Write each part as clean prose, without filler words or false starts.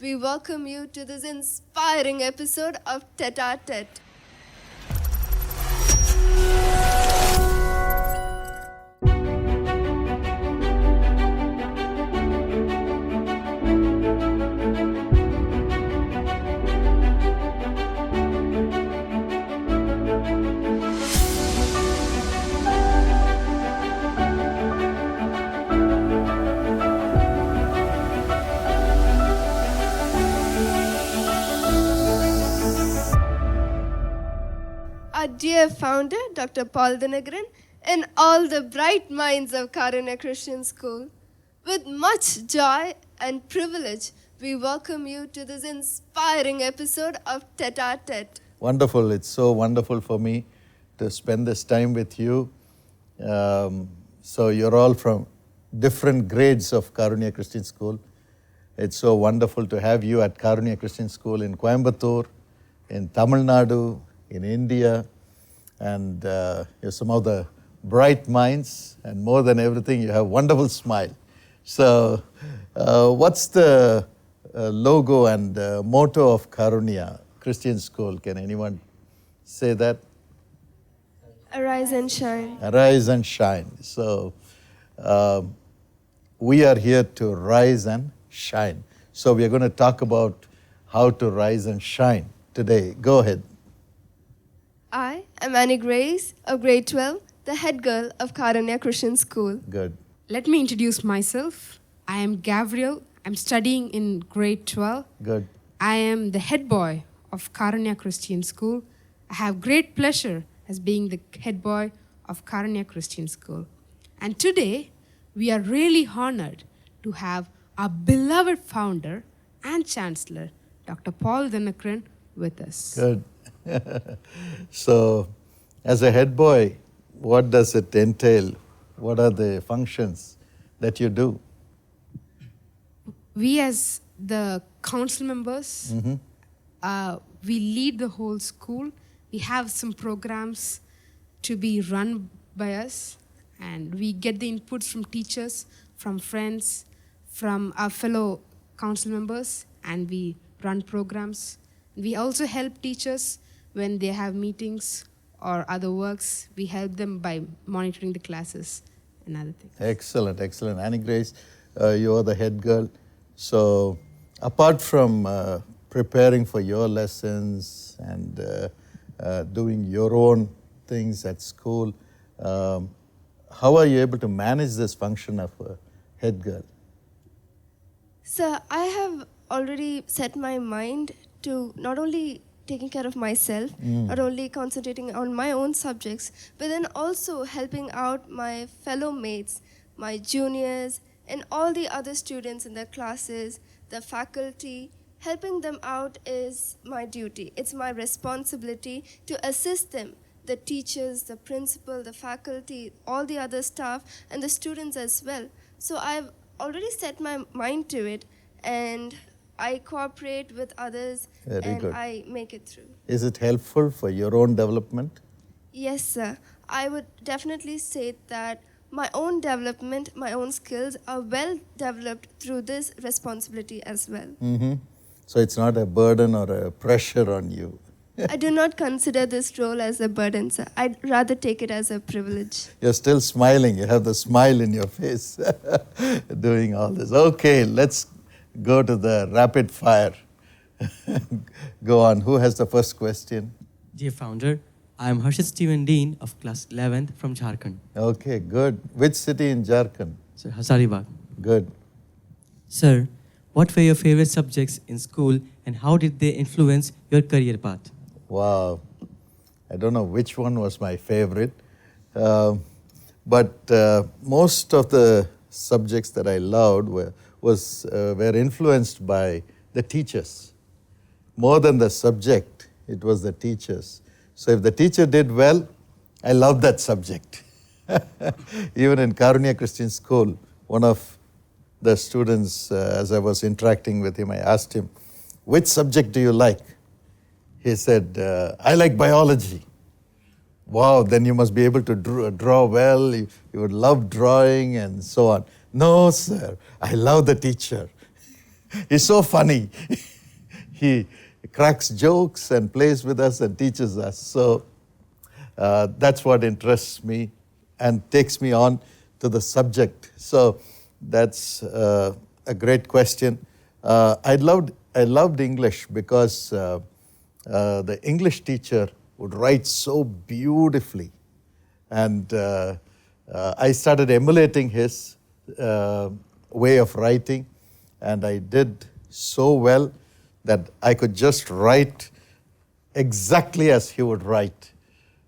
we welcome you to this inspiring episode of Tête-à-Tête. Our dear founder, Dr. Paul Dhinakaran, and all the bright minds of Karunya Christian School. With much joy and privilege, we welcome you to this inspiring episode of Tête-à-Tête. Wonderful. It's so wonderful for me to spend this time with you. So you're all from different grades of Karunya Christian School. It's so wonderful to have you at Karunya Christian School in Coimbatore, in Tamil Nadu, in India, and you're some of the bright minds, and more than everything, you have a wonderful smile. So what's the logo and motto of Karunya Christian School? Can anyone say that? Arise and shine. Arise and shine. So we are here to rise and shine. So we are going to talk about how to rise and shine today. Go ahead. I am Annie Grace of grade 12, the head girl of Karunya Christian School. Good. Let me introduce myself. I am Gabriel. I'm studying in grade 12. Good. I am the head boy of Karunya Christian School. I have great pleasure as being the head boy of Karunya Christian School. And today, we are really honored to have our beloved founder and chancellor, Dr. Paul Dhinakaran, with us. Good. So, as a head boy, what does it entail? What are the functions that you do? We as the council members, we lead the whole school. We have some programs to be run by us, and we get the inputs from teachers, from friends, from our fellow council members, and we run programs. We also help teachers when they have meetings or other works. We help them by monitoring the classes and other things. Excellent, excellent. Annie Grace, you are the head girl. So, apart from preparing for your lessons and doing your own things at school, how are you able to manage this function of a head girl? So I have already set my mind to not only taking care of myself, not only concentrating on my own subjects, but then also helping out my fellow mates, my juniors, and all the other students in their classes, the faculty. Helping them out is my duty. It's my responsibility to assist them, the teachers, the principal, the faculty, all the other staff, and the students as well. So I've already set my mind to it, and I cooperate with others. Very and good. I make it through. Is it helpful for your own development? Yes, sir. I would definitely say that my own development, my own skills are well developed through this responsibility as well. So it's not a burden or a pressure on you. I do not consider this role as a burden, sir. I'd rather take it as a privilege. You're still smiling. You have the smile in your face doing all this. Okay, let's go to the rapid fire. Go on. Who has the first question? Dear founder, I am Harshit Stephen Dean of class 11th from Jharkhand. Okay, good. Which city in Jharkhand? Sir, Hazaribagh. Good. Sir, what were your favorite subjects in school and how did they influence your career path? Wow. I don't know which one was my favorite. But most of the subjects that I loved were influenced by the teachers. More than the subject, it was the teachers. So if the teacher did well, I loved that subject. Even in Karunya Christian School, one of the students, as I was interacting with him, I asked him, which subject do you like? He said, I like biology. Wow, then you must be able to draw well, you would love drawing and so on. No, sir, I love the teacher. He's so funny. He cracks jokes and plays with us and teaches us. So that's what interests me and takes me on to the subject. So that's a great question. I loved English because the English teacher would write so beautifully. And I started emulating his way of writing, and I did so well that I could just write exactly as he would write.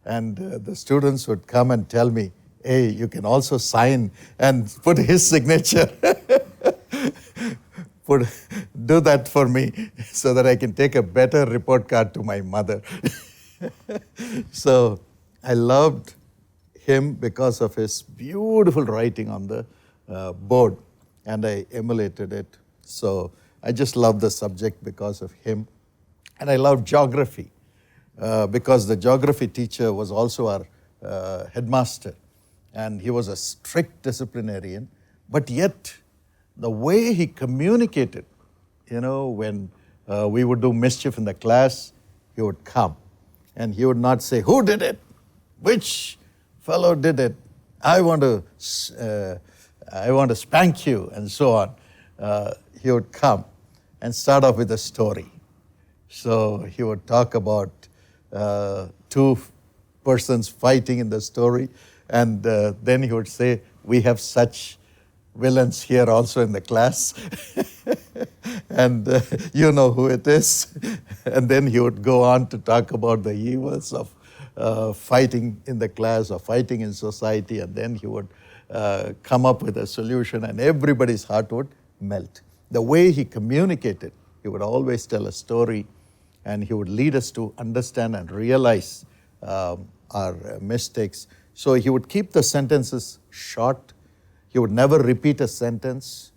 And the students would come and tell me, hey, you can also sign and put his signature. Do that for me so that I can take a better report card to my mother. So I loved him because of his beautiful writing on the board, and I emulated it. So I just love the subject because of him. And I love geography because the geography teacher was also our headmaster, and he was a strict disciplinarian, but yet the way he communicated, when we would do mischief in the class, he would come and he would not say, who did it? Which fellow did it? I want to spank you, and so on. He would come and start off with a story. So he would talk about two persons fighting in the story, and then he would say, we have such villains here also in the class, and you know who it is. And then he would go on to talk about the evils of fighting in the class or fighting in society, and then he would come up with a solution, and everybody's heart would melt. The way he communicated, he would always tell a story, and he would lead us to understand and realize our mistakes. So he would keep the sentences short. He would never repeat a sentence.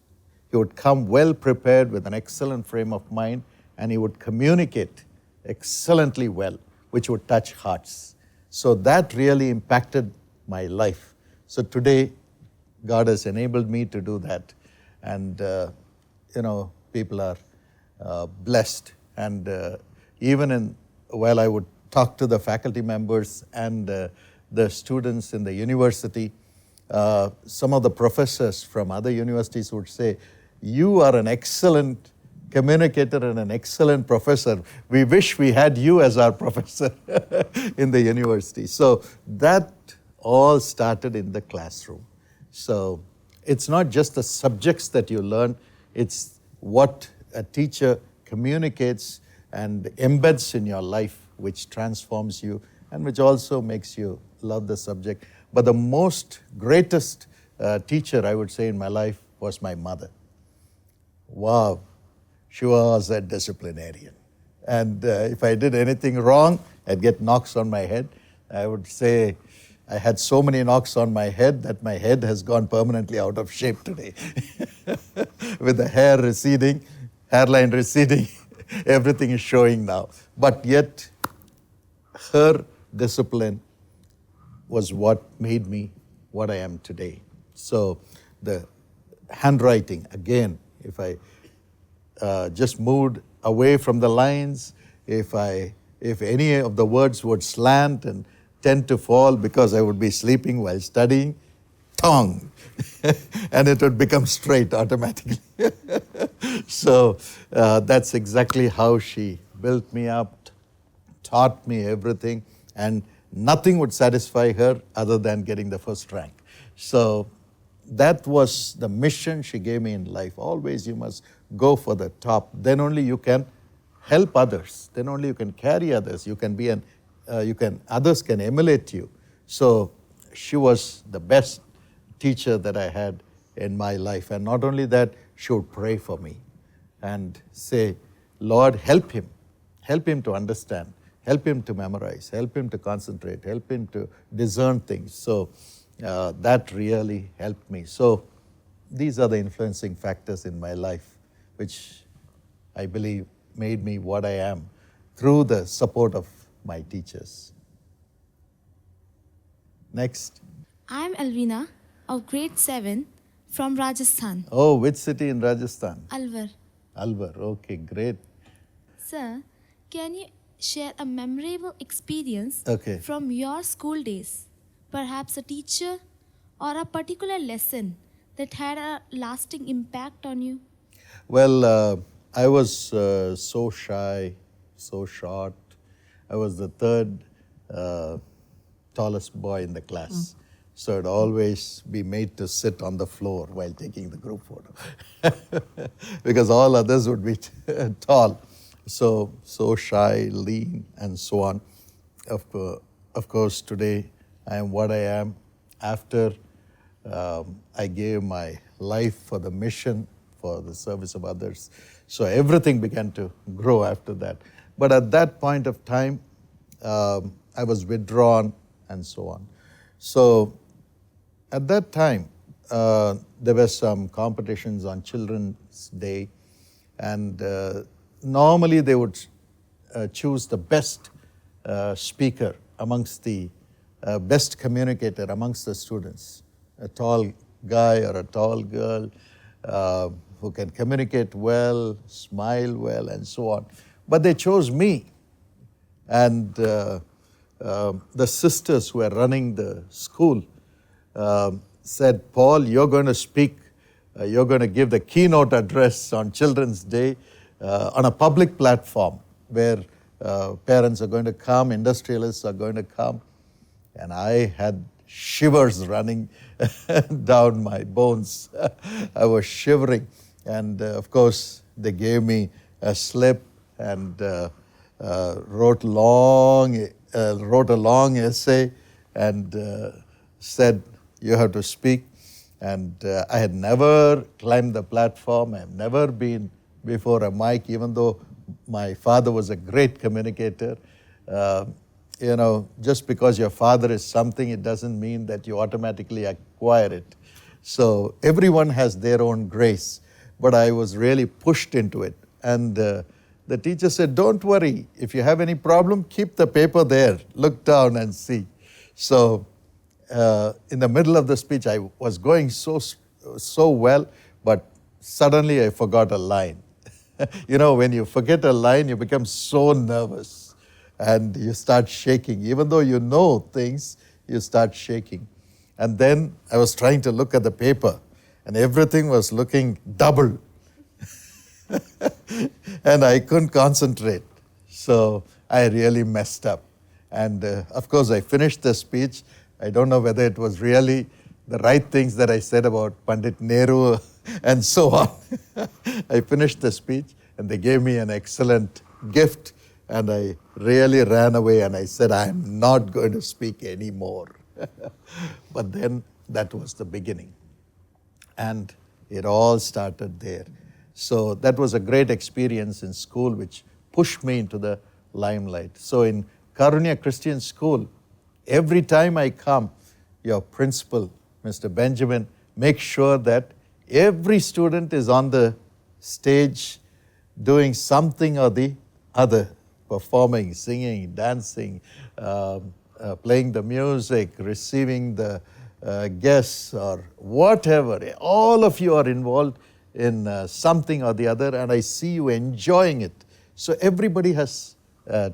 He would come well prepared with an excellent frame of mind, and he would communicate excellently well, which would touch hearts. So that really impacted my life. So today, God has enabled me to do that. And, people are blessed. And even while I would talk to the faculty members and the students in the university, some of the professors from other universities would say, you are an excellent communicator and an excellent professor. We wish we had you as our professor in the university. So that all started in the classroom. So it's not just the subjects that you learn, it's what a teacher communicates and embeds in your life, which transforms you and which also makes you love the subject. But the most greatest teacher, I would say, in my life was my mother. Wow, she was a disciplinarian. And if I did anything wrong, I'd get knocks on my head. I would say I had so many knocks on my head that my head has gone permanently out of shape today. With the hair receding, hairline receding, everything is showing now. But yet, her discipline was what made me what I am today. So the handwriting, again, if I just moved away from the lines, if any of the words would slant and tend to fall because I would be sleeping while studying, tongue, and it would become straight automatically. So that's exactly how she built me up, taught me everything, and nothing would satisfy her other than getting the first rank. So that was the mission she gave me in life. Always you must go for the top. Then only you can help others. Then only you can carry others. You can be others can emulate you. So she was the best teacher that I had in my life. And not only that, she would pray for me and say, Lord, help him to understand, help him to memorize, help him to concentrate, help him to discern things. So that really helped me. So these are the influencing factors in my life, which I believe made me what I am through the support of my teachers. Next. I'm Alvina of grade 7 from Rajasthan. Oh, which city in Rajasthan? Alwar. Alvar. Okay, great. Sir, can you share a memorable experience Okay. from your school days? Perhaps a teacher or a particular lesson that had a lasting impact on you? Well, I was so shy, so short. I was the third tallest boy in the class. So I'd always be made to sit on the floor while taking the group photo because all others would be tall. So shy, lean, and so on. Of course, today I am what I am after I gave my life for the mission, for the service of others. So everything began to grow after that. But at that point of time, I was withdrawn and so on. So at that time, there were some competitions on Children's Day, and normally they would choose the best speaker amongst the best communicator amongst the students, a tall guy or a tall girl who can communicate well, smile well, and so on. But they chose me. And the sisters who were running the school said, Paul, you're going to speak, you're going to give the keynote address on Children's Day on a public platform where parents are going to come, industrialists are going to come. And I had shivers running down my bones. I was shivering. And of course, they gave me a slip and wrote a long essay and said, you have to speak. And I had never climbed the platform. I have never been before a mic, even though my father was a great communicator. Just because your father is something, it doesn't mean that you automatically acquire it. So everyone has their own grace, but I was really pushed into it. And the teacher said, don't worry, if you have any problem, keep the paper there, look down and see. So in the middle of the speech, I was going so well, but suddenly I forgot a line. When you forget a line, you become so nervous. And you start shaking. Even though you know things, you start shaking. And then I was trying to look at the paper, and everything was looking double. And I couldn't concentrate. So I really messed up. And of course, I finished the speech. I don't know whether it was really the right things that I said about Pandit Nehru and so on. I finished the speech, and they gave me an excellent gift. And I really ran away and I said, I'm not going to speak anymore. But then that was the beginning. And it all started there. So that was a great experience in school which pushed me into the limelight. So in Karunya Christian School, every time I come, your principal, Mr. Benjamin, makes sure that every student is on the stage doing something or the other. Performing, singing, dancing, playing the music, receiving the guests or whatever. All of you are involved in something or the other, and I see you enjoying it. So everybody has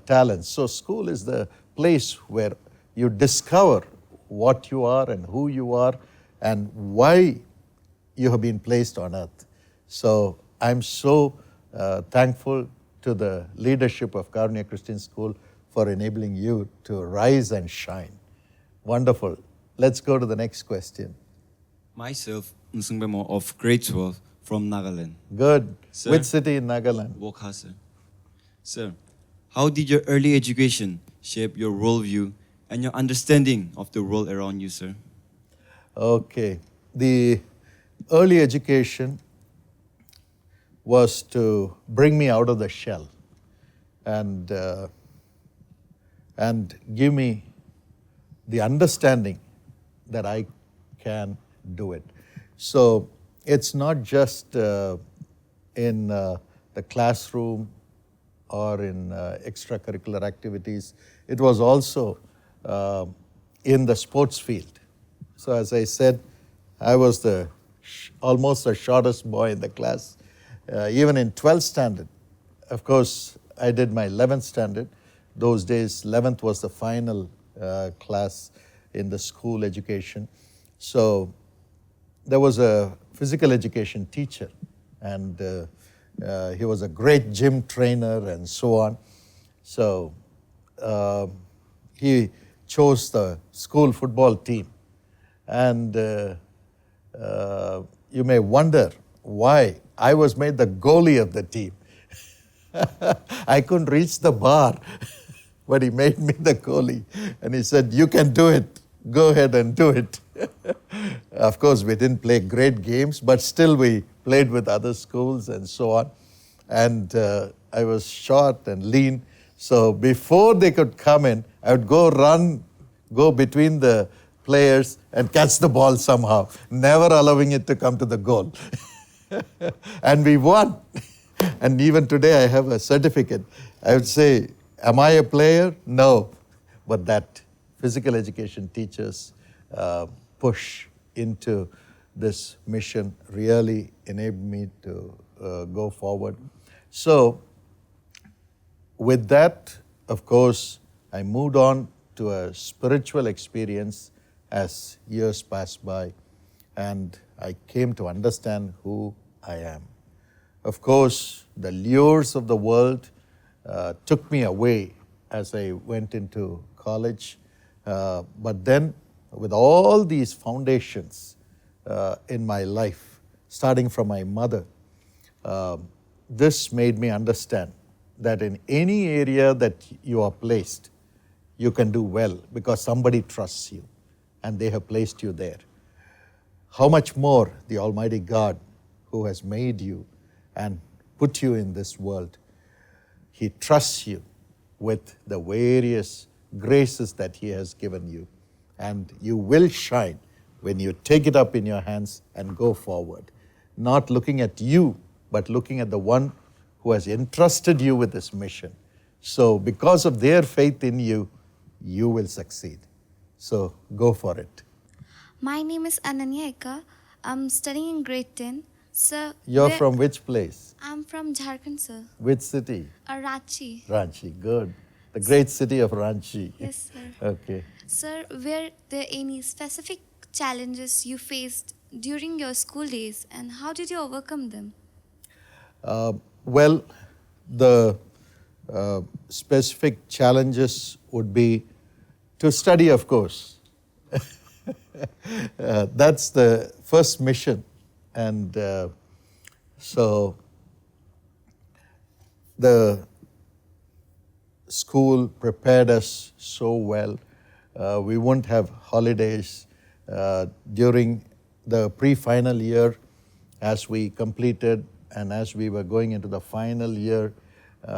talents. So school is the place where you discover what you are and who you are and why you have been placed on earth. So I'm so thankful to the leadership of Karunya Christian School for enabling you to rise and shine. Wonderful. Let's go to the next question. Myself, Nsungbemo of grade 12 from Nagaland. Good. Sir? Which city in Nagaland? Wokha, sir. Sir, how did your early education shape your worldview and your understanding of the world around you, sir? Okay. The early education was to bring me out of the shell and give me the understanding that I can do it. So it's not just in the classroom or in extracurricular activities. It was also in the sports field. So as I said, I was almost the shortest boy in the class. even in 12th standard. Of course, I did my 11th standard. Those days, 11th was the final class in the school education. So there was a physical education teacher, and he was a great gym trainer and so on. So he chose the school football team. And you may wonder why I was made the goalie of the team. I couldn't reach the bar, but he made me the goalie. And he said, "You can do it. Go ahead and do it." Of course, we didn't play great games, but still we played with other schools and so on. And I was short and lean. So before they could come in, I would go between the players and catch the ball somehow, never allowing it to come to the goal. And we won. And even today I have a certificate. I would say, am I a player? No. But that physical education teachers push into this mission really enabled me to go forward. So with that, of course, I moved on to a spiritual experience as years passed by, and I came to understand who I am. Of course, the lures of the world took me away as I went into college. But then, with all these foundations in my life, starting from my mother, this made me understand that in any area that you are placed, you can do well because somebody trusts you and they have placed you there. How much more the Almighty God who has made you and put you in this world, He trusts you with the various graces that He has given you. And you will shine when you take it up in your hands and go forward. Not looking at you, but looking at the one who has entrusted you with this mission. So because of their faith in you, you will succeed. So go for it. My name is Ananya Eka. I'm studying in grade 10. Sir, You're from which place? I'm from Jharkhand, sir. Which city? Ranchi. Ranchi, good. The great city of Ranchi. Yes, sir. Okay. Sir, were there any specific challenges you faced during your school days and how did you overcome them? Well, the specific challenges would be to study, of course. That's the first mission. And so the school prepared us so well. We wouldn't have holidays during the pre-final year. As we completed and as we were going into the final year,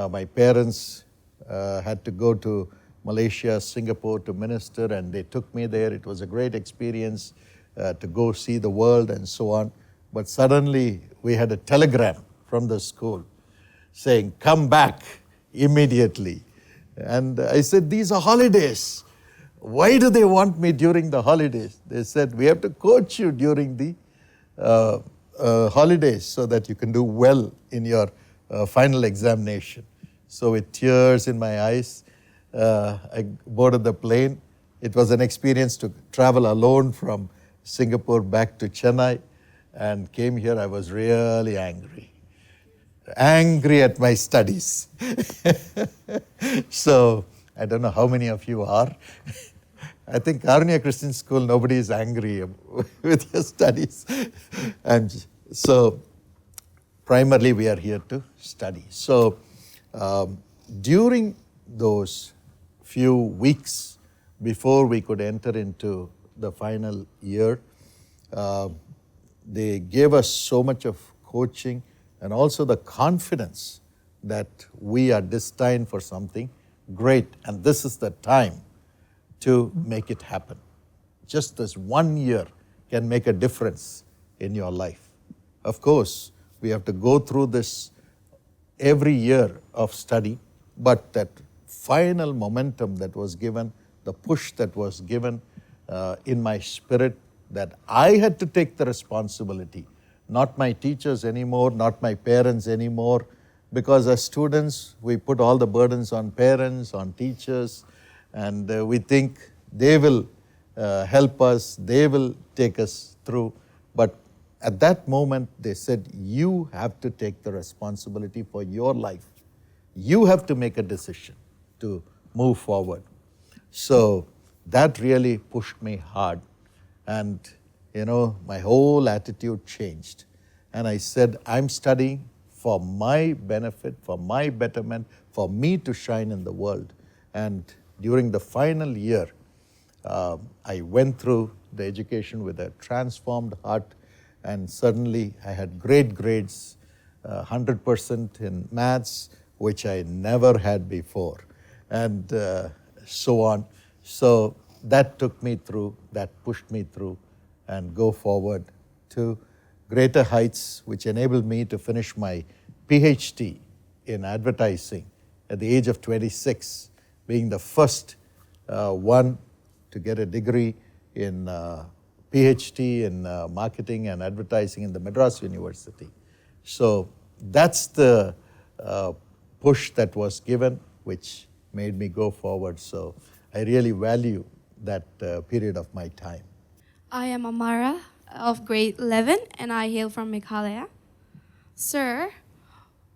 my parents had to go to Malaysia, Singapore to minister, and they took me there. It was a great experience to go see the world and so on. But suddenly we had a telegram from the school saying, "Come back immediately." And I said, "These are holidays. Why do they want me during the holidays?" They said, "We have to coach you during the holidays so that you can do well in your final examination." So with tears in my eyes, I boarded the plane. It was an experience to travel alone from Singapore back to Chennai and came here. I was really angry at my studies. So I don't know how many of you are. I think Karunya Christian School, nobody is angry with your studies. And so primarily we are here to study. So during those few weeks before we could enter into the final year, they gave us so much of coaching and also the confidence that we are destined for something great, and this is the time to make it happen. Just this 1 year can make a difference in your life. Of course, we have to go through this every year of study, but that final momentum that was given, the push that was given in my spirit, that I had to take the responsibility not my teachers anymore, not my parents anymore, because as students, we put all the burdens on parents, on teachers, and we think they will help us, they will take us through. But at that moment, they said, you have to take the responsibility for your life. You have to make a decision to move forward. So that really pushed me hard. And, my whole attitude changed. And I said, I'm studying for my benefit, for my betterment, for me to shine in the world. And during the final year, I went through the education with a transformed heart, and suddenly I had great grades, 100% in maths, which I never had before, and so on. So that took me through, that pushed me through, and go forward to greater heights, which enabled me to finish my PhD in advertising at the age of 26, being the first one to get a degree in PhD in marketing and advertising in the Madras University. So that's the push that was given, which made me go forward. So I really value that period of my time. I am Amara of grade 11 and I hail from Meghalaya. Sir,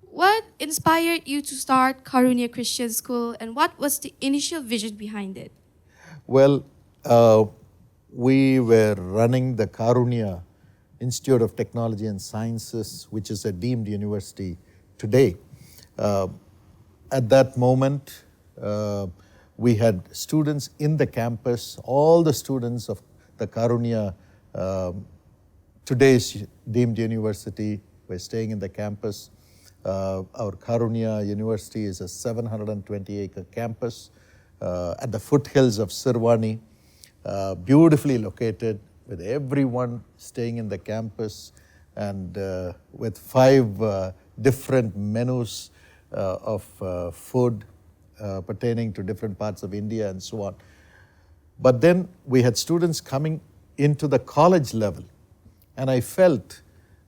what inspired you to start Karunya Christian School and what was the initial vision behind it? Well, we were running the Karunya Institute of Technology and Sciences, which is a deemed university today. At that moment, we had students in the campus, all the students of the Karunya, today's deemed university, were staying in the campus. Our Karunya University is a 720-acre campus at the foothills of Sirwani, beautifully located, with everyone staying in the campus, and with 5 different menus of food pertaining to different parts of India and so on. But then we had students coming into the college level, and I felt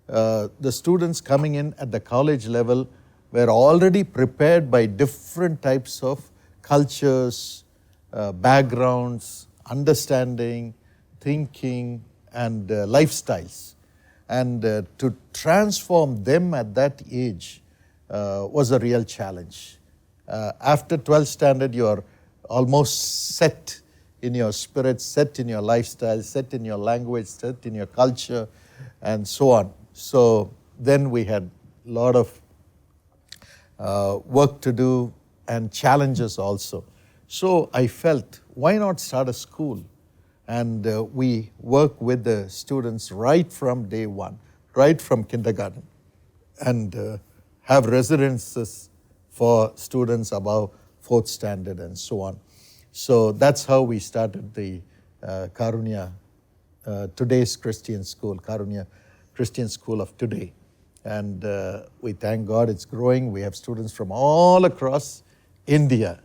the students coming in at the college level were already prepared by different types of cultures, backgrounds, understanding, thinking, and lifestyles. And to transform them at that age was a real challenge. After 12th standard, you are almost set in your spirit, set in your lifestyle, set in your language, set in your culture, and so on. So then we had a lot of work to do and challenges also. So I felt, why not start a school? And we work with the students right from day one, right from kindergarten, and have residences for students above 4th standard and so on. So that's how we started the Karunya, today's Christian school, Karunya Christian School of today. And we thank God it's growing. We have students from all across India.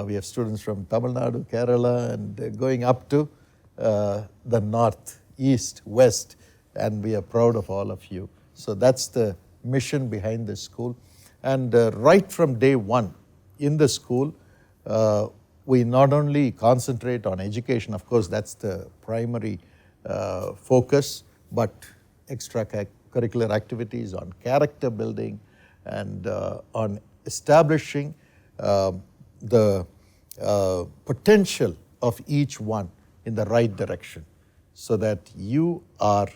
We have students from Tamil Nadu, Kerala, and going up to the north, east, west, and we are proud of all of you. So that's the mission behind this school. And right from day one in the school, we not only concentrate on education, of course that's the primary focus, but extracurricular activities on character building and on establishing the potential of each one in the right direction, so that you are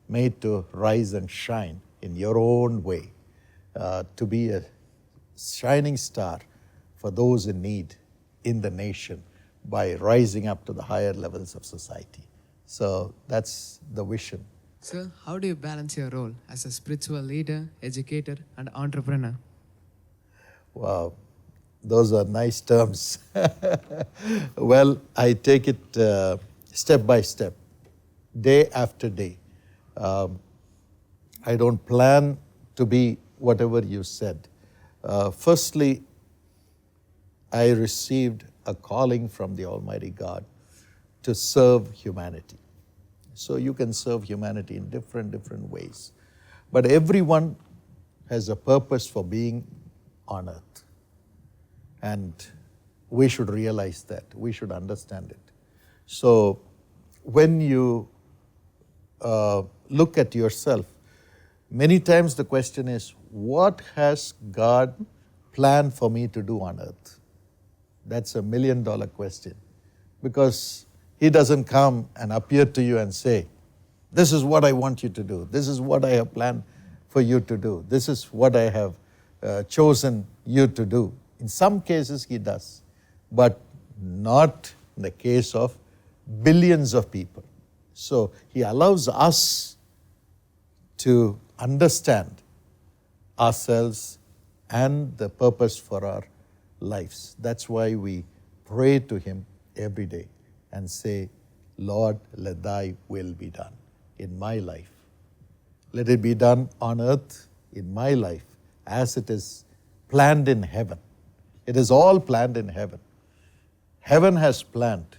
made to rise and shine in your own way, to be a shining star for those in need in the nation by rising up to the higher levels of society. So that's the vision. Sir, how do you balance your role as a spiritual leader, educator, and entrepreneur? Wow, those are nice terms. Well, I take it step by step, day after day. I don't plan to be whatever you said. Firstly, I received a calling from the Almighty God to serve humanity. So you can serve humanity in different ways. But everyone has a purpose for being on earth. And we should realize that. We should understand it. So when you look at yourself, many times the question is, what has God planned for me to do on earth? That's $1 million question. Because He doesn't come and appear to you and say, this is what I want you to do. This is what I have planned for you to do. This is what I have chosen you to do. In some cases He does, but not in the case of billions of people. So He allows us to understand ourselves and the purpose for our lives. That's why we pray to Him every day and say, Lord, let Thy will be done in my life. Let it be done on earth in my life as it is planned in heaven. It is all planned in heaven. Heaven has planned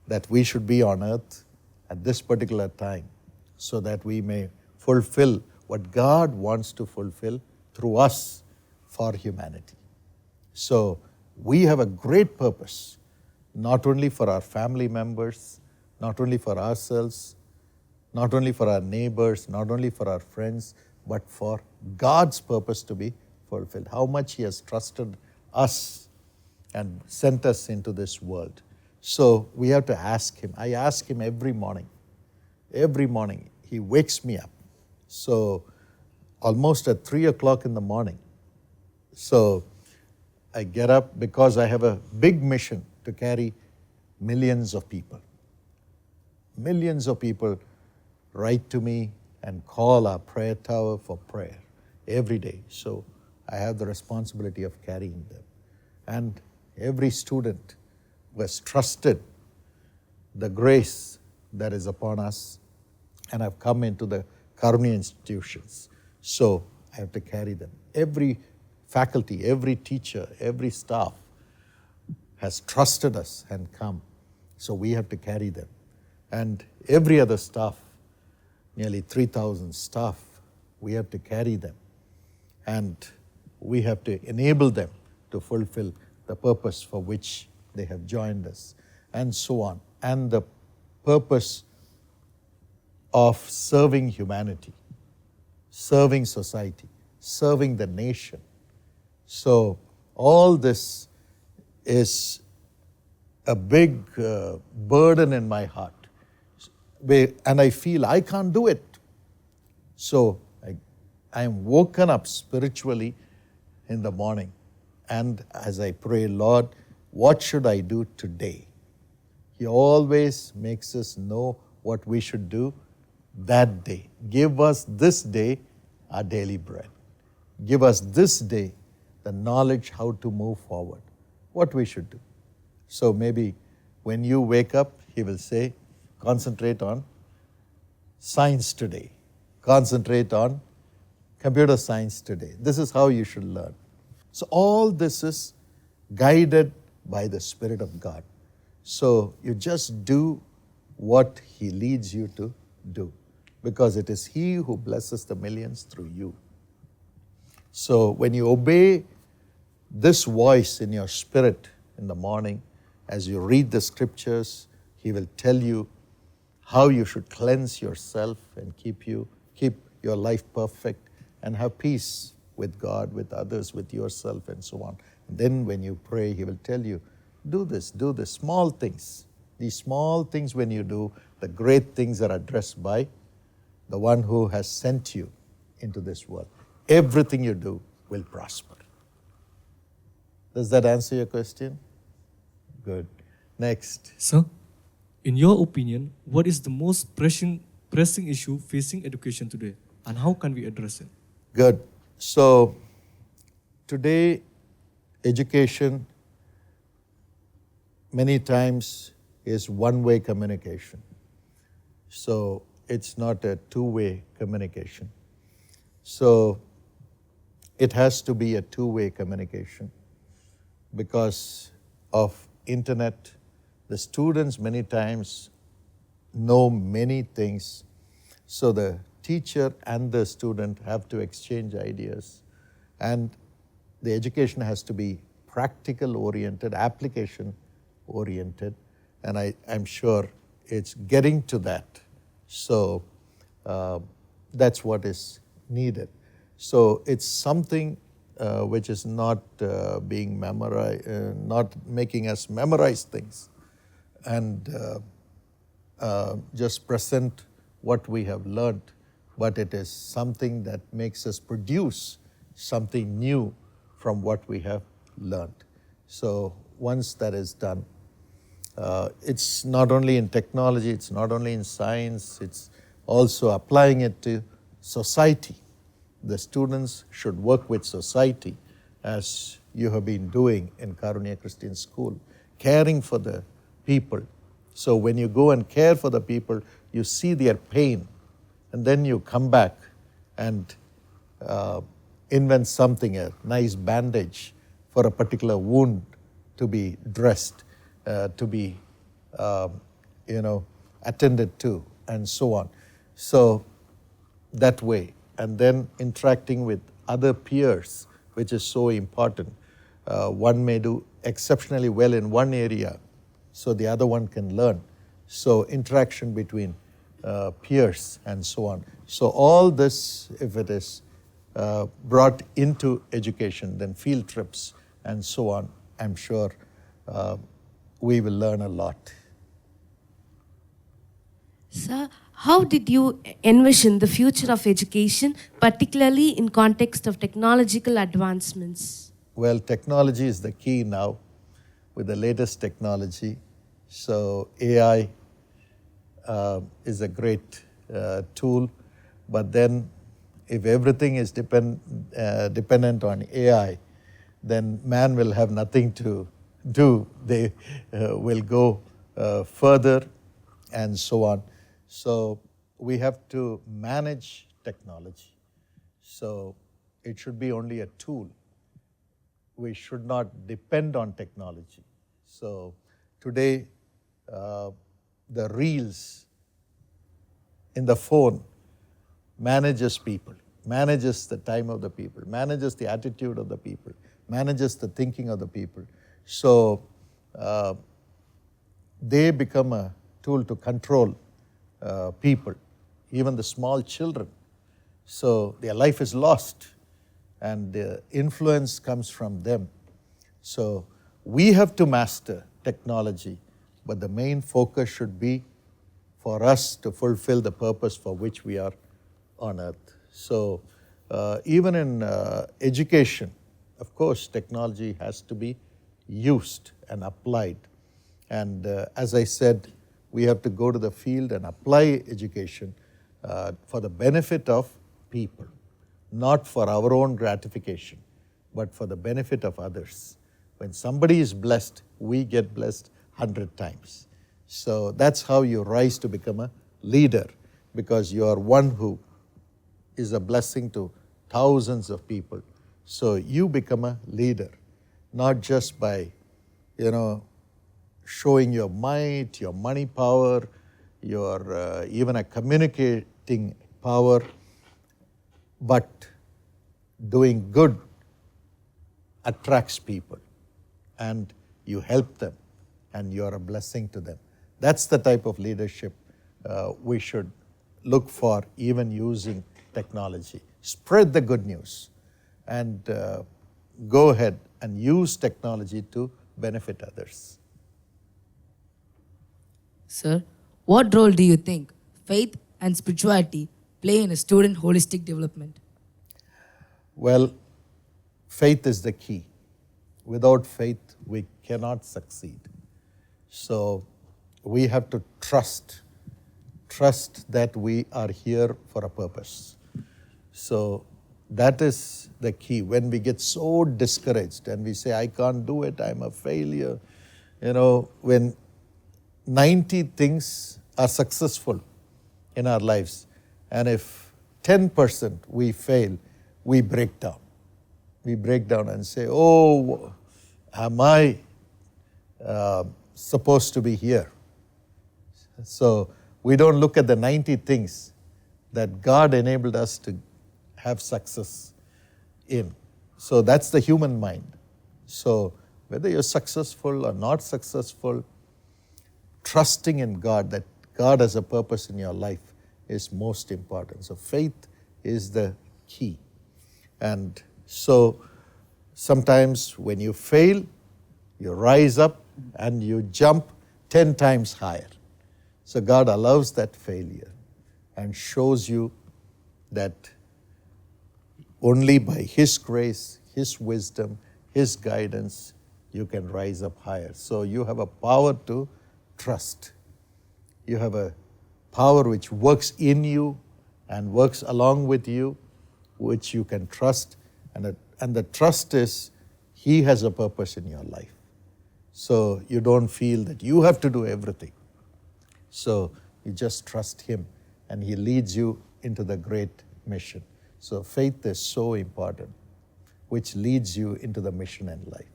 that we should be on earth at this particular time so that we may fulfill what God wants to fulfill through us for humanity. So we have a great purpose, not only for our family members, not only for ourselves, not only for our neighbors, not only for our friends, but for God's purpose to be fulfilled. How much He has trusted us and sent us into this world. So we have to ask Him. I ask Him every morning. Every morning He wakes me up. So almost at 3 o'clock in the morning. So I get up because I have a big mission to carry millions of people. Millions of people write to me and call our prayer tower for prayer every day. So I have the responsibility of carrying them. And every student who has trusted the grace that is upon us and have come into the Karunya institutions. So I have to carry them. Every faculty, every teacher, every staff has trusted us and come. So we have to carry them. And every other staff, nearly 3,000 staff, we have to carry them. And we have to enable them to fulfill the purpose for which they have joined us, and so on. And the purpose of serving humanity, serving society, serving the nation. So all this is a big burden in my heart. And I feel I can't do it. So I am woken up spiritually in the morning. And as I pray, Lord, what should I do today? He always makes us know what we should do that day. Give us this day our daily bread. Give us this day the knowledge how to move forward, what we should do. So maybe when you wake up, He will say, concentrate on science today. Concentrate on computer science today. This is how you should learn. So all this is guided by the Spirit of God. So you just do what He leads you to do, because it is He who blesses the millions through you. So when you obey this voice in your spirit in the morning, as you read the scriptures, He will tell you how you should cleanse yourself and keep your life perfect and have peace with God, with others, with yourself, and so on. And then when you pray, He will tell you, do this, small things. These small things when you do, the great things are addressed by the one who has sent you into this world. Everything you do will prosper. Does that answer your question? Good. Next. Sir, in your opinion, what is the most pressing issue facing education today, and how can we address it? Good. So, today, education many times is one-way communication. So, it's not a two-way communication. So, it has to be a two-way communication because of internet. The students many times know many things. So the teacher and the student have to exchange ideas, and the education has to be practical oriented, application oriented, and I'm sure it's getting to that. So that's what is needed. So it's something which is not being memorized, not making us memorize things and just present what we have learned, but it is something that makes us produce something new from what we have learned. So once that is done, it's not only in technology, it's not only in science, it's also applying it to society. The students should work with society, as you have been doing in Karunya Christian School, caring for the people. So when you go and care for the people, you see their pain, and then you come back and invent something, a nice bandage for a particular wound to be dressed, to be attended to, and so on. So that way, and then interacting with other peers, which is so important. One may do exceptionally well in one area, so the other one can learn. So interaction between peers and so on. So all this, if it is brought into education, then field trips and so on, I'm sure we will learn a lot. Sir, how did you envision the future of education, particularly in context of technological advancements? Well, technology is the key now with the latest technology. So AI is a great tool, but then if everything is dependent on AI, then man will have nothing to do. They will go further and so on. So we have to manage technology. So it should be only a tool. We should not depend on technology. So today, the reels in the phone manages people, manages the time of the people, manages the attitude of the people, manages the thinking of the people. So they become a tool to control people, even the small children. So their life is lost, and the influence comes from them. So we have to master technology, but the main focus should be for us to fulfill the purpose for which we are on earth. So even in education, of course, technology has to be used and applied. And as I said, we have to go to the field and apply education for the benefit of people, not for our own gratification, but for the benefit of others. When somebody is blessed, we get blessed 100 times. So that's how you rise to become a leader, because you are one who is a blessing to thousands of people. So you become a leader, not just by, showing your might, your money power, your even a communicating power, but doing good attracts people, and you help them, and you are a blessing to them. That's the type of leadership we should look for, even using technology. Spread the good news, and go ahead and use technology to benefit others. Sir, what role do you think faith and spirituality play in a student holistic development? Well, faith is the key. Without faith, we cannot succeed. So we have to trust that we are here for a purpose. So that is the key. When we get so discouraged and we say, I can't do it, I'm a failure, when 90 things are successful in our lives, and if 10% we fail, we break down. We break down and say, oh, am I supposed to be here? So we don't look at the 90 things that God enabled us to have success in. So that's the human mind. So whether you're successful or not successful, trusting in God, that God has a purpose in your life, is most important. So faith is the key. And so sometimes when you fail, you rise up and you jump 10 times higher. So God allows that failure and shows you that only by His grace, His wisdom, His guidance, you can rise up higher. So you have a power to trust. You have a power which works in you and works along with you, which you can trust. And the trust is He has a purpose in your life. So you don't feel that you have to do everything. So you just trust Him and He leads you into the great mission. So faith is so important, which leads you into the mission in life.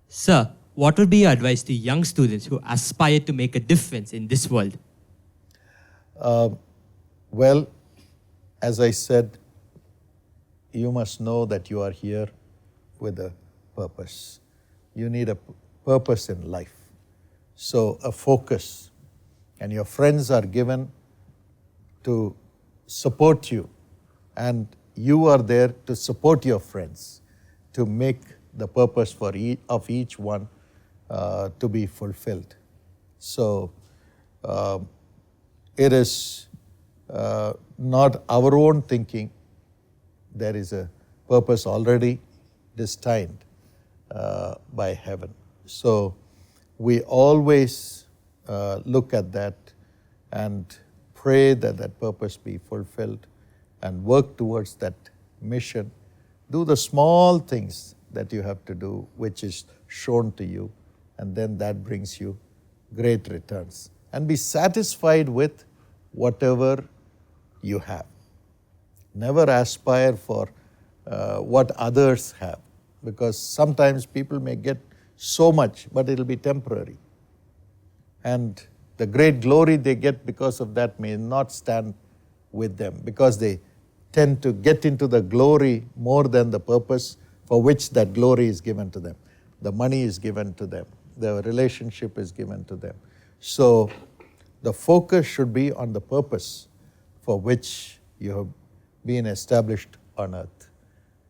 Sir, what would be your advice to young students who aspire to make a difference in this world? Well, as I said, you must know that you are here with a purpose. You need a purpose in life. So a focus. And your friends are given to support you. And you are there to support your friends, to make the purpose of each one to be fulfilled. So it is not our own thinking. There is a purpose already destined by heaven. So we always look at that and pray that that purpose be fulfilled and work towards that mission. Do the small things that you have to do, which is shown to you, and then that brings you great returns. And be satisfied with whatever you have. Never aspire for what others have, because sometimes people may get so much, but it will be temporary. And the great glory they get because of that may not stand with them, because they tend to get into the glory more than the purpose for which that glory is given to them. The money is given to them. The relationship is given to them. So the focus should be on the purpose for which you have been established on earth.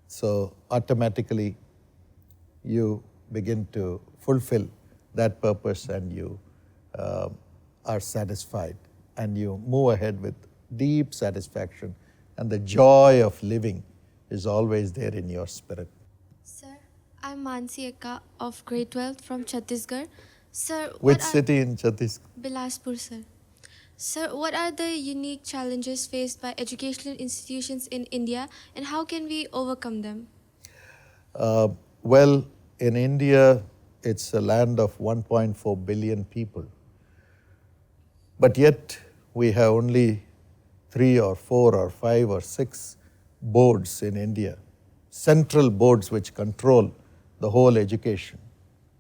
So automatically you begin to fulfill that purpose and you are satisfied and you move ahead with deep satisfaction, and the joy of living is always there in your spirit. Sir, I'm Mansi Akka of grade 12 from Chhattisgarh. Sir, Which city in Chhattisgarh? Bilaspur, sir. Sir, what are the unique challenges faced by educational institutions in India, and how can we overcome them? Well, in India, it's a land of 1.4 billion people. But yet, we have only 3 or 4 or 5 or 6 boards in India, central boards which control the whole education.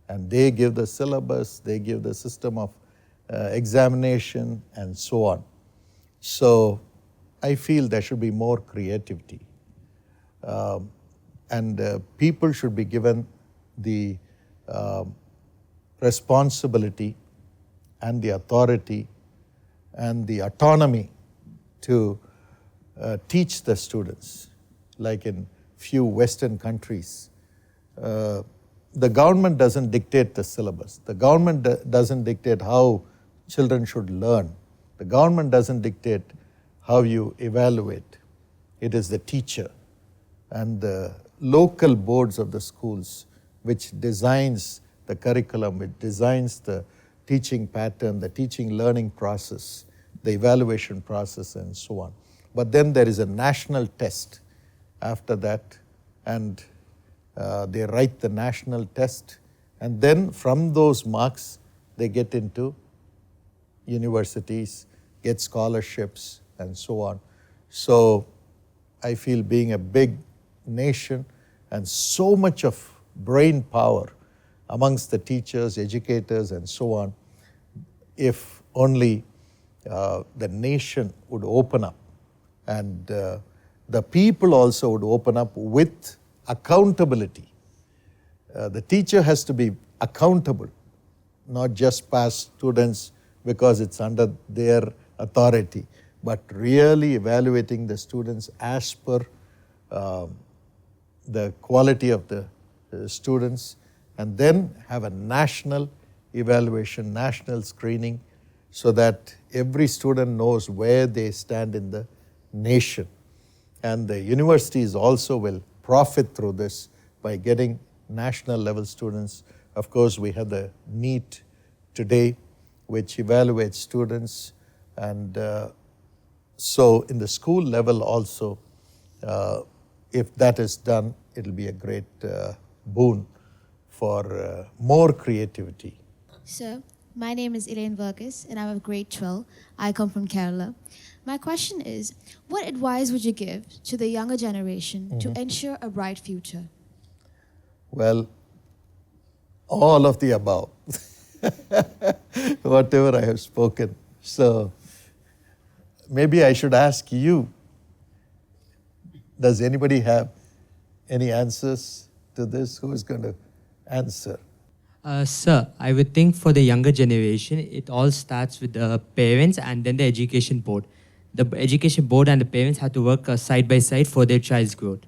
And they give the syllabus, they give the system of examination and so on. So I feel there should be more creativity. And people should be given the responsibility and the authority and the autonomy to teach the students. Like in few Western countries, the government doesn't dictate the syllabus. The government doesn't dictate how children should learn. The government doesn't dictate how you evaluate. It is the teacher and the local boards of the schools which designs the curriculum, which designs the teaching pattern, the teaching learning process, the evaluation process and so on. But then there is a national test after that, and they write the national test, and then from those marks they get into universities, get scholarships and so on. So I feel, being a big nation and so much of brain power amongst the teachers, educators and so on, if only the nation would open up And the people also would open up with accountability. The teacher has to be accountable, not just pass students because it's under their authority, but really evaluating the students as per the quality of the students, and then have a national evaluation, national screening, so that every student knows where they stand in the nation. And the universities also will profit through this by getting national level students. Of course, we have the NEET today, which evaluates students, and so in the school level also, if that is done, it will be a great boon for more creativity. Sir, my name is Elaine Verkis and I'm of grade 12. I come from Kerala. My question is, what advice would you give to the younger generation to ensure a bright future? Well, all of the above, whatever I have spoken. So maybe I should ask you, does anybody have any answers to this? Who is going to answer? Sir, I would think for the younger generation, it all starts with the parents and then the education board. The education board and the parents have to work side by side for their child's growth.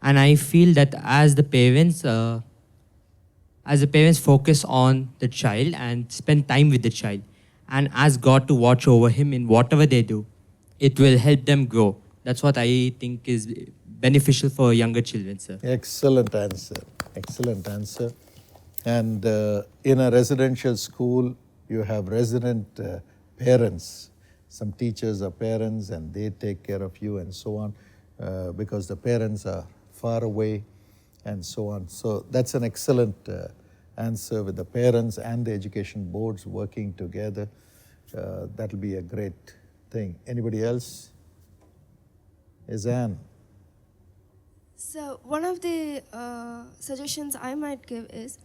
And I feel that as the parents focus on the child and spend time with the child and ask God to watch over him in whatever they do, it will help them grow. That's what I think is beneficial for younger children, sir. Excellent answer. Excellent answer. And in a residential school, you have resident parents. Some teachers are parents and they take care of you and so on, because the parents are far away and so on. So that's an excellent answer, with the parents and the education boards working together. That will be a great thing. Anybody else? Izan. So one of the suggestions I might give is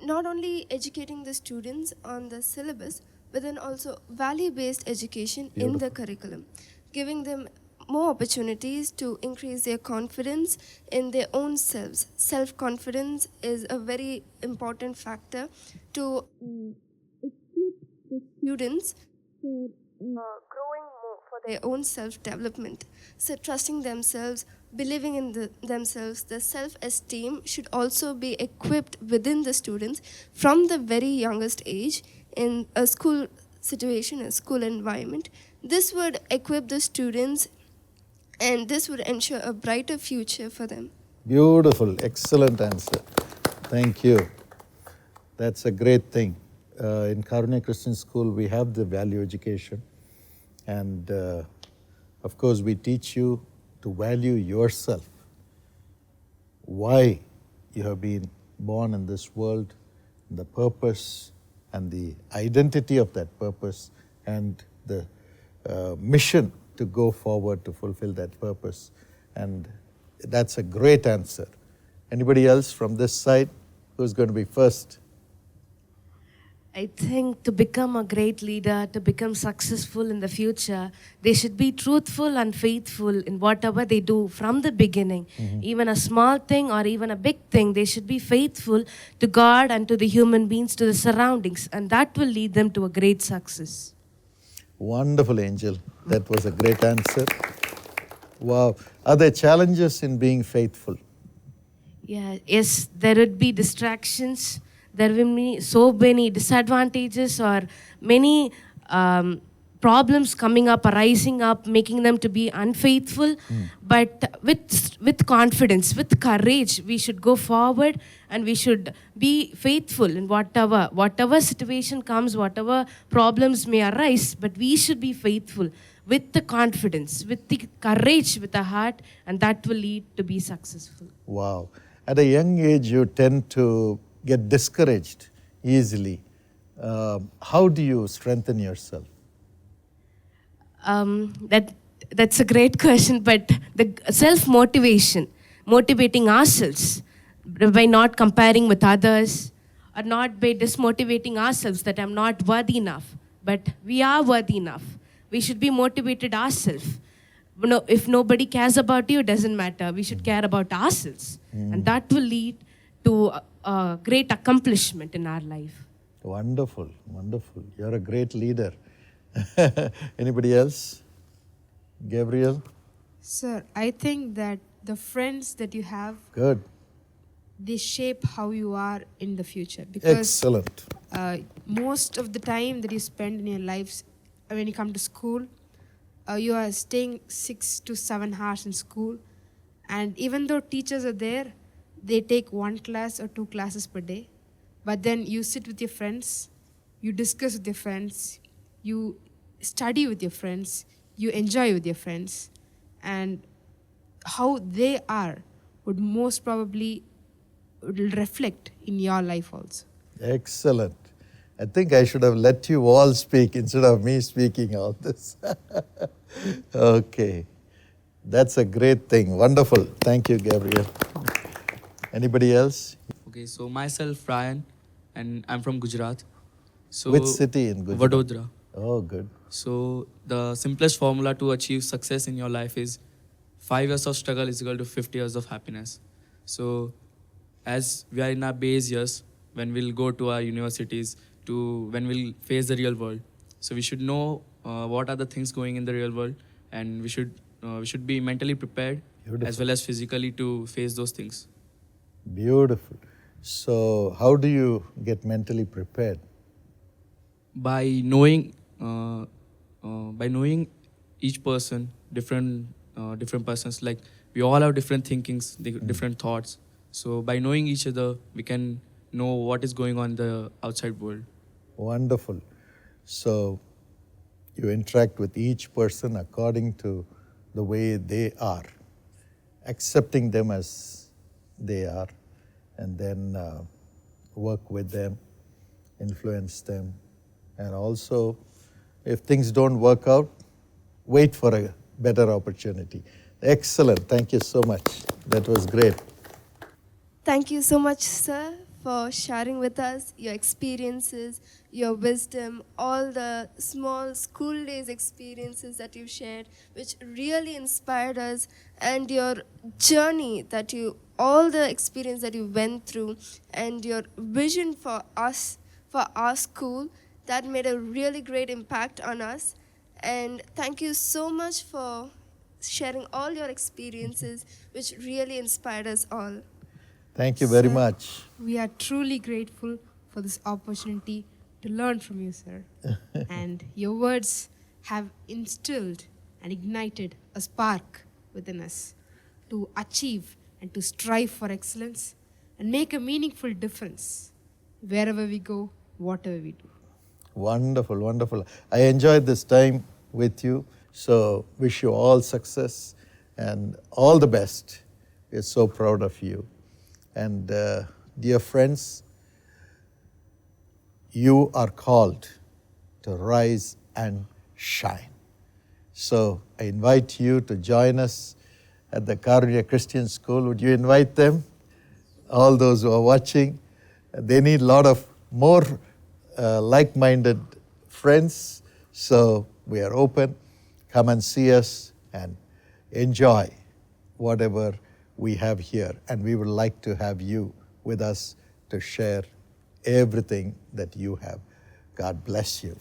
not only educating the students on the syllabus, but then also value-based education in the curriculum, giving them more opportunities to increase their confidence in their own selves. Self-confidence is a very important factor to equip the students to growing more for their own self-development. So trusting themselves, believing in themselves, the self-esteem should also be equipped within the students from the very youngest age in a school situation, a school environment. This would equip the students and this would ensure a brighter future for them. Beautiful, excellent answer. Thank you. That's a great thing. In Karunya Christian School, we have the value education. And of course, we teach you to value yourself. Why you have been born in this world, the purpose and the identity of that purpose, and the mission to go forward to fulfill that purpose. And that's a great answer. Anybody else from this side who's going to be first? I think to become a great leader, to become successful in the future, they should be truthful and faithful in whatever they do from the beginning. Even a small thing or even a big thing, they should be faithful to God and to the human beings, to the surroundings, and that will lead them to a great success. Wonderful, Angel. That was a great answer. Wow. Are there challenges in being faithful? Yeah, yes, there would be distractions. There will be so many disadvantages or many problems coming up, arising up, making them to be unfaithful. But with confidence, with courage, we should go forward and we should be faithful in whatever situation comes, whatever problems may arise, but we should be faithful with the confidence, with the courage, with the heart, and that will lead to be successful. Wow. At a young age, you tend to get discouraged easily. How do you strengthen yourself? That's a great question, but the self-motivation, motivating ourselves by not comparing with others or not by dismotivating ourselves that I'm not worthy enough, but we are worthy enough. We should be motivated ourselves. if nobody cares about you, it doesn't matter. We should care about ourselves. And that will lead to a great accomplishment in our life. Wonderful, wonderful. You're a great leader. Anybody else? Gabriel? Sir, I think that the friends that you have, Good. they shape how you are in the future. Because Excellent. Most of the time that you spend in your lives, when you come to school, you are staying 6 to 7 hours in school. And even though teachers are there, they take 1 class or 2 classes per day. But then you sit with your friends, you discuss with your friends, you study with your friends, you enjoy with your friends. And how they are would most probably reflect in your life also. Excellent. I think I should have let you all speak instead of me speaking all this. Okay. That's a great thing. Wonderful. Thank you, Gabriel. Anybody else? Okay, so myself, Ryan, and I'm from Gujarat. So Which city in Gujarat? Vadodara. Oh, good. So the simplest formula to achieve success in your life is 5 years of struggle is equal to 50 years of happiness. So as we are in our base years, when we'll go to our universities, to when we'll face the real world. So we should know what are the things going in the real world, and we should be mentally prepared as well as physically to face those things. Beautiful. So how do you get mentally prepared? By knowing each person, different persons, like we all have different thinkings, different thoughts. So by knowing each other, we can know what is going on in the outside world. Wonderful. So you interact with each person according to the way they are, accepting them as they are, and then work with them, influence them, and also if things don't work out, wait for a better opportunity. Excellent. Thank you so much. That was great. Thank you so much, sir, for sharing with us your experiences, your wisdom, all the small school days experiences that you shared, which really inspired us, and your journey that all the experience that you went through, and your vision for us, for our school, that made a really great impact on us. And thank you so much for sharing all your experiences, which really inspired us all. Thank you very much. We are truly grateful for this opportunity to learn from you, sir. And your words have instilled and ignited a spark within us to achieve and to strive for excellence and make a meaningful difference wherever we go, whatever we do. Wonderful, wonderful. I enjoyed this time with you. So wish you all success and all the best. We're so proud of you. And dear friends, you are called to rise and shine. So I invite you to join us at the Karunya Christian School. Would you invite them? All those who are watching, they need a lot of more like-minded friends. So we are open. Come and see us and enjoy whatever we have here. And we would like to have you with us to share everything that you have. God bless you.